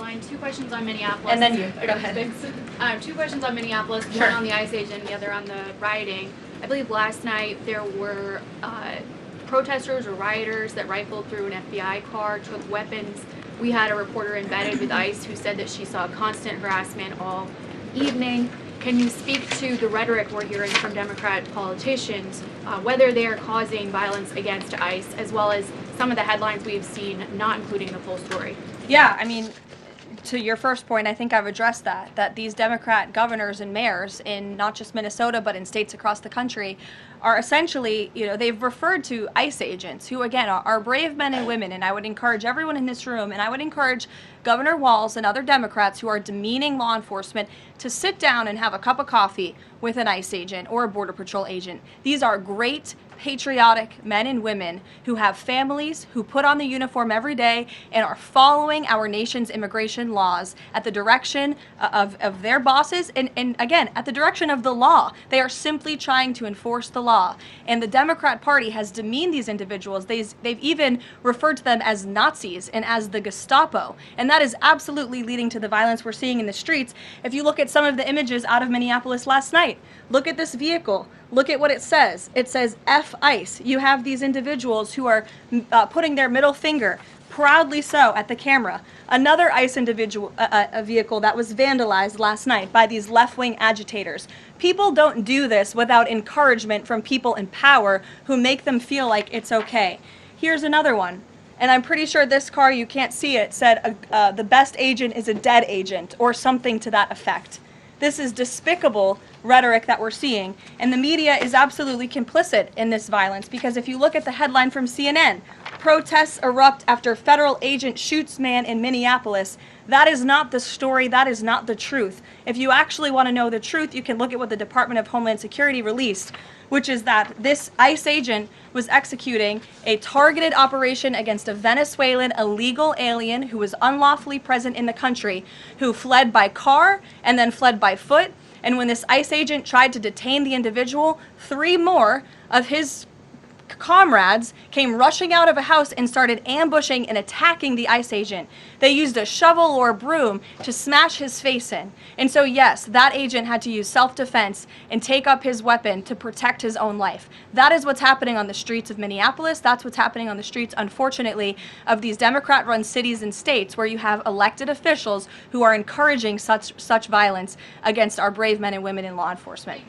line. 2 questions on Minneapolis. And then you. Go ahead. Thanks. 2 questions on Minneapolis. Sure. One on the ICE agent, the other on the rioting. I believe last night there were protesters or rioters that rifled through an FBI car, took weapons. We had a reporter embedded with ICE who said that she saw constant harassment all evening. Can you speak to the rhetoric we're hearing from Democrat politicians, whether they are causing violence against ICE, as well as some of the headlines we've seen not including the full story? Yeah, I mean, to your first point, I think I've addressed that these Democrat governors and mayors in not just Minnesota, but in states across the country are essentially, they've referred to ICE agents who, again, are brave men and women. And I would encourage everyone in this room, and I would encourage Governor Walz and other Democrats who are demeaning law enforcement to sit down and have a cup of coffee with an ICE agent or a Border Patrol agent. These are great, patriotic men and women who have families, who put on the uniform every day and are following our nation's immigration laws at the direction of their bosses and again, at the direction of the law. They are simply trying to enforce the law. And the Democrat Party has demeaned these individuals. They've even referred to them as Nazis and as the Gestapo. And that is absolutely leading to the violence we're seeing in the streets. If you look at some of the images out of Minneapolis last night, look at this vehicle. Look at what it says. It says F ICE. You have these individuals who are putting their middle finger, proudly so, at the camera. Another ICE individual, a vehicle that was vandalized last night by these left-wing agitators. People don't do this without encouragement from people in power who make them feel like it's okay. Here's another one. And I'm pretty sure this car, you can't see it, said the best agent is a dead agent or something to that effect. This is despicable rhetoric that we're seeing, and the media is absolutely complicit in this violence because if you look at the headline from CNN, protests erupt after federal agent shoots man in Minneapolis, that is not the story, that is not the truth. If you actually want to know the truth, you can look at what the Department of Homeland Security released, which is that this ICE agent was executing a targeted operation against a Venezuelan illegal alien who was unlawfully present in the country, who fled by car and then fled by foot. And when this ICE agent tried to detain the individual, 3 more of his comrades came rushing out of a house and started ambushing and attacking the ICE agent. They used a shovel or a broom to smash his face in. And so yes, that agent had to use self-defense and take up his weapon to protect his own life. That is what's happening on the streets of Minneapolis. That's what's happening on the streets, unfortunately, of these Democrat-run cities and states where you have elected officials who are encouraging such violence against our brave men and women in law enforcement.